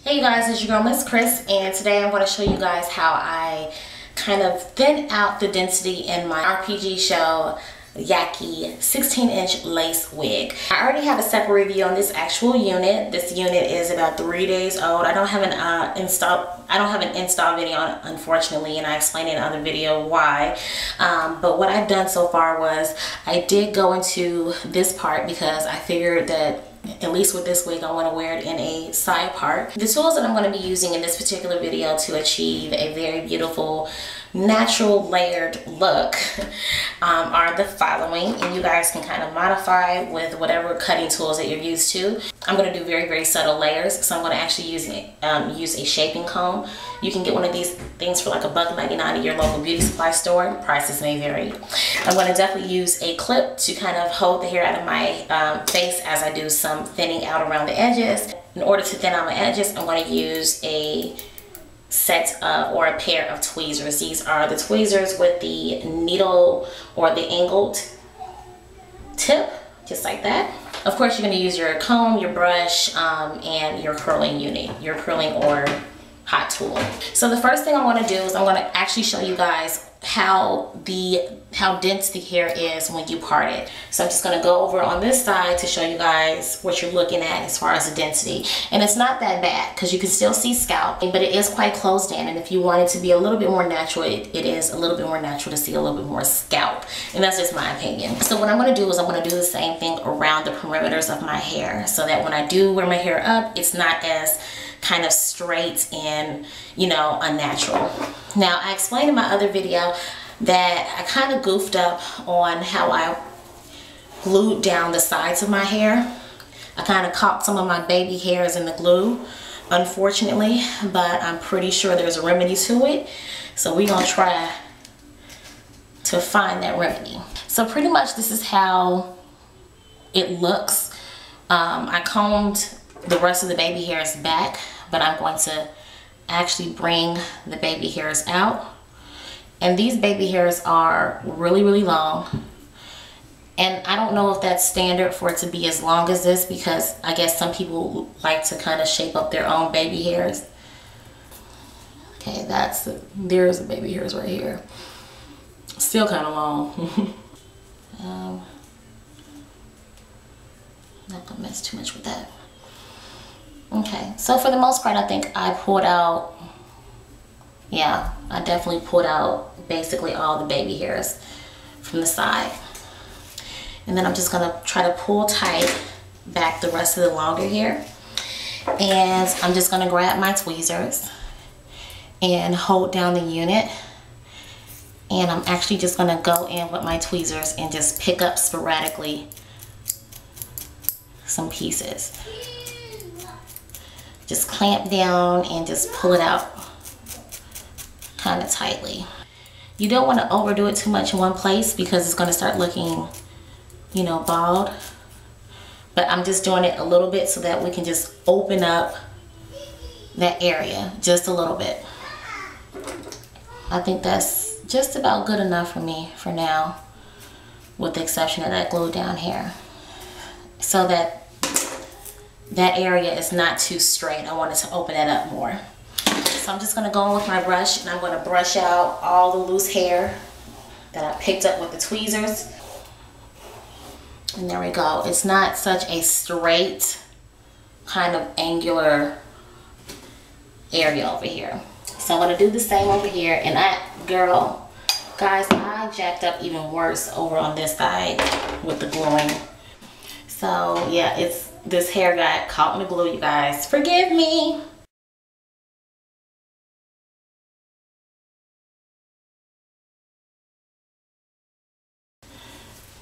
Hey you guys, it's your girl Miss Chris, and today I'm going to show you guys how I kind of thin out the density in my RPG Show Yaki 16-inch lace wig. I already have a separate review on this actual unit. This unit is about 3 days old. I don't have an install video on it, unfortunately, and I explained in another video why. But what I've done so far was I did go into this part because I figured that at least with this wig I want to wear it in a side part. The tools that I'm going to be using in this particular video to achieve a very beautiful natural layered look are the following, and you guys can kind of modify with whatever cutting tools that you're used to. I'm going to do very subtle layers, so I'm going to actually use a shaping comb. You can get one of these things for like $1.99 at your local beauty supply store. Prices may vary. I'm going to definitely use a clip to kind of hold the hair out of my face as I do some thinning out around the edges. In order to thin out my edges, I'm going to use a set of or a pair of tweezers. These are the tweezers with the needle or the angled tip, just like that. Of course, you're going to use your comb, your brush, and your curling unit, your curling or hot tool. So the first thing I want to do is I'm going to actually show you guys how dense the hair is when you part it. So I'm just going to go over on this side to show you guys what you're looking at as far as the density. And it's not that bad because you can still see scalp, but it is quite closed in. And if you want it to be a little bit more natural, it is a little bit more natural to see a little bit more scalp. And that's just my opinion. So what I'm going to do is I'm going to do the same thing around the perimeters of my hair so that when I do wear my hair up, it's not as kind of straight and, you know, unnatural. Now, I explained in my other video that I kind of goofed up on how I glued down the sides of my hair. I kind of caught some of my baby hairs in the glue, unfortunately, but I'm pretty sure there's a remedy to it. So we're gonna try to find that remedy. So pretty much this is how it looks. I combed the rest of the baby hairs back, but I'm going to actually bring the baby hairs out. And these baby hairs are really long. And I don't know if that's standard for it to be as long as this, because I guess some people like to kind of shape up their own baby hairs. Okay, there's the baby hairs right here. Still kind of long. Not gonna mess too much with that. Okay, so for the most part, I think I pulled out, yeah, I definitely pulled out basically all the baby hairs from the side. And then I'm just gonna try to pull tight back the rest of the longer hair. And I'm just gonna grab my tweezers and hold down the unit. And I'm actually just gonna go in with my tweezers and just pick up sporadically some pieces. Just clamp down and just pull it out kind of tightly. You don't want to overdo it too much in one place because it's going to start looking, you know, bald. But I'm just doing it a little bit so that we can just open up that area just a little bit. I think that's just about good enough for me for now, with the exception of that glue down hair, so that area is not too straight. I wanted to open it up more. So I'm just going to go in with my brush and I'm going to brush out all the loose hair that I picked up with the tweezers. And there we go. It's not such a straight kind of angular area over here. So I'm going to do the same over here. And guys, I jacked up even worse over on this side with the gluing. So yeah, this hair got caught in the glue, you guys. Forgive me.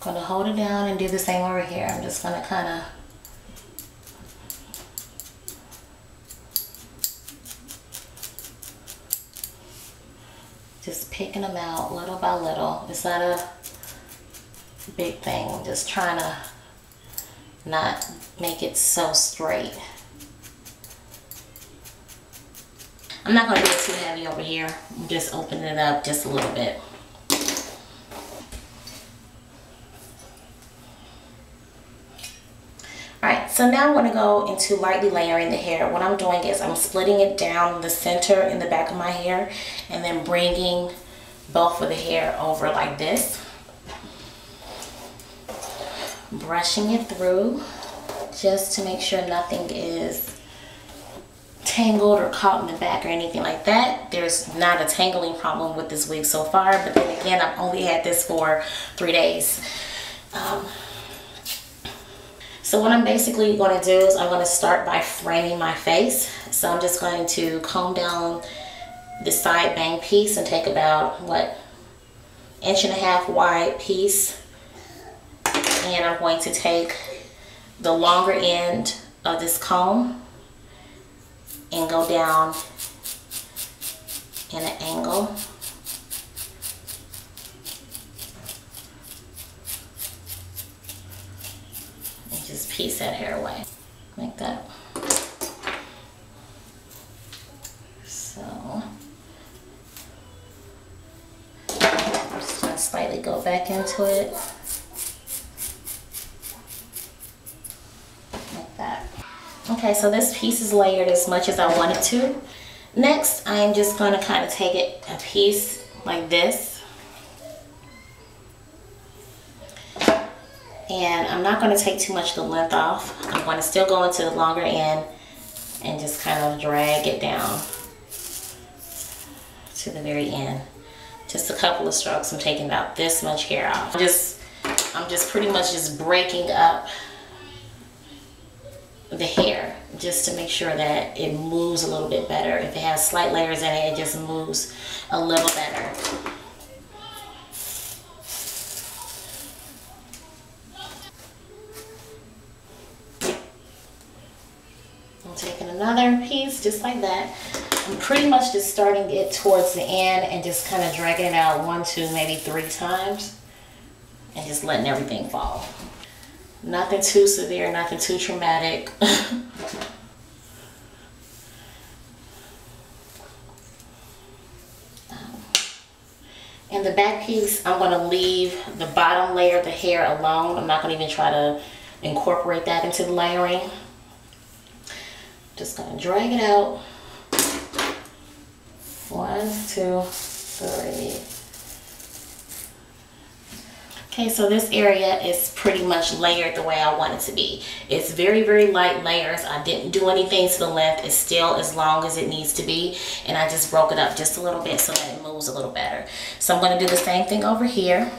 Gonna hold it down and do the same over here. I'm just gonna kind of just picking them out little by little. It's not a big thing. I'm just trying to not make it so straight. I'm not going to get too heavy over here. I'm just opening it up just a little bit. Alright, so now I'm going to go into lightly layering the hair. What I'm doing is I'm splitting it down the center in the back of my hair and then bringing both of the hair over like this. Brushing it through just to make sure nothing is tangled or caught in the back or anything like that. There's not a tangling problem with this wig so far, but then again, I've only had this for 3 days. So what I'm basically going to do is I'm going to start by framing my face. So I'm just going to comb down the side bang piece and take about, what, 1.5 inch wide piece. And I'm going to take the longer end of this comb and go down in an angle. And just piece that hair away, like that. So, I'm just gonna slightly go back into it. Like that. Okay, so this piece is layered as much as I want it to. Next, I'm just going to kind of take it a piece like this. And I'm not going to take too much of the length off. I'm going to still go into the longer end and just kind of drag it down to the very end. Just a couple of strokes. I'm taking about this much hair off. I'm just pretty much just breaking up the hair just to make sure that it moves a little bit better. If it has slight layers in it, it just moves a little better. I'm taking another piece just like that. I'm pretty much just starting it towards the end and just kind of dragging it out 1, 2, maybe 3 times and just letting everything fall. Nothing too severe, nothing too traumatic. And the back piece, I'm going to leave the bottom layer of the hair alone. I'm not going to even try to incorporate that into the layering. Just going to drag it out. 1, 2, 3. Okay, so this area is pretty much layered the way I want it to be. It's very, very light layers. I didn't do anything to the length. It's still as long as it needs to be. And I just broke it up just a little bit so that it moves a little better. So I'm going to do the same thing over here.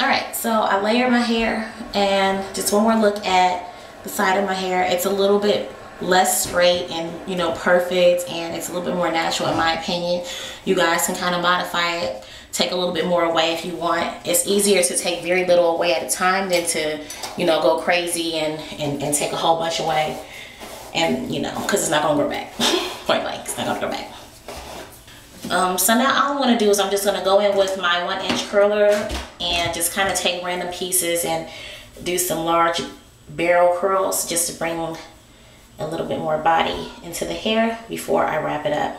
Alright, so I layered my hair, and just one more look at the side of my hair. It's a little bit less straight and, you know, perfect, and it's a little bit more natural in my opinion. You guys can kind of modify it, take a little bit more away if you want. It's easier to take very little away at a time than to, you know, go crazy and take a whole bunch away, and, you know, because it's not going to grow back. Point blank, it's not going to grow back. So now all I'm going to do is I'm just going to go in with my 1-inch curler and just kind of take random pieces and do some large barrel curls just to bring a little bit more body into the hair before I wrap it up.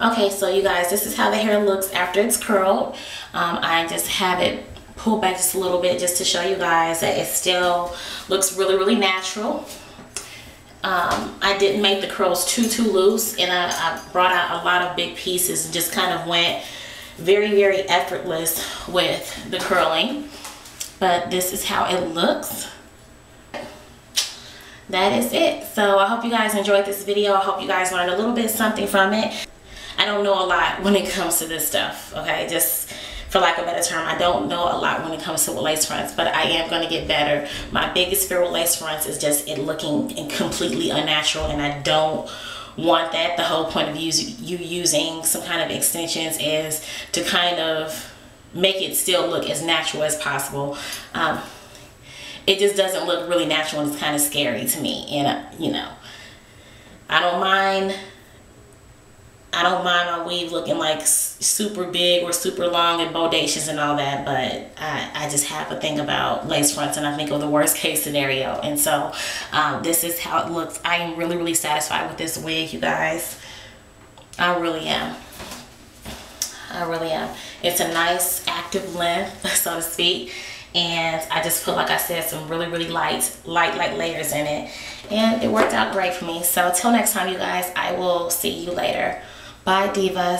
Okay, so you guys, this is how the hair looks after it's curled. I just have it pulled back just a little bit just to show you guys that it still looks really, really natural. I didn't make the curls too loose, and I brought out a lot of big pieces and just kind of went very, very effortless with the curling. But this is how it looks. That is it. So I hope you guys enjoyed this video. I hope you guys learned a little bit something from it. I don't know a lot when it comes to this stuff, okay? Just for lack of a better term, I don't know a lot when it comes to lace fronts, but I am going to get better. My biggest fear with lace fronts is just it looking completely unnatural, and I don't want that. The whole point of you using some kind of extensions is to kind of make it still look as natural as possible. It just doesn't look really natural, and it's kind of scary to me. And you know, I don't mind my weave looking like super big or super long and bodacious and all that, but I just have a thing about lace fronts, and I think of the worst case scenario. And so this is how it looks. I am really, really satisfied with this wig, you guys. I really am. I really am. It's a nice active length, so to speak. And I just put, like I said, some really, really light layers in it. And it worked out great for me. So till next time, you guys, I will see you later. Bye, divas.